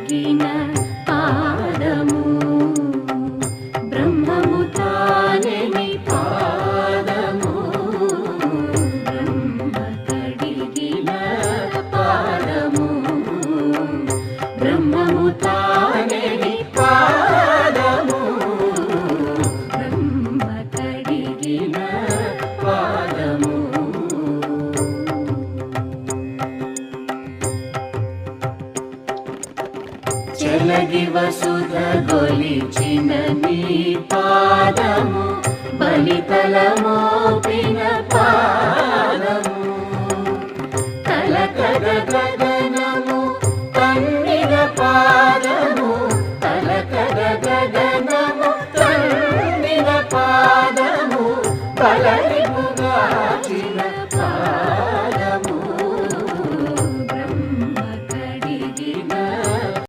కడిగిన పాదము బ్రహ్మము తానే నీ పాదము బ్రహ్మ కడిగిన పాదము బ్రహ్మము తానే నీ పాదము బ్రహ్మ కడిగిన పాదము చెలగి వసుధ గొలిచిన నీ పాదము బలితలమోపిన పాదము కలకద గగనము కన్నిన పాదము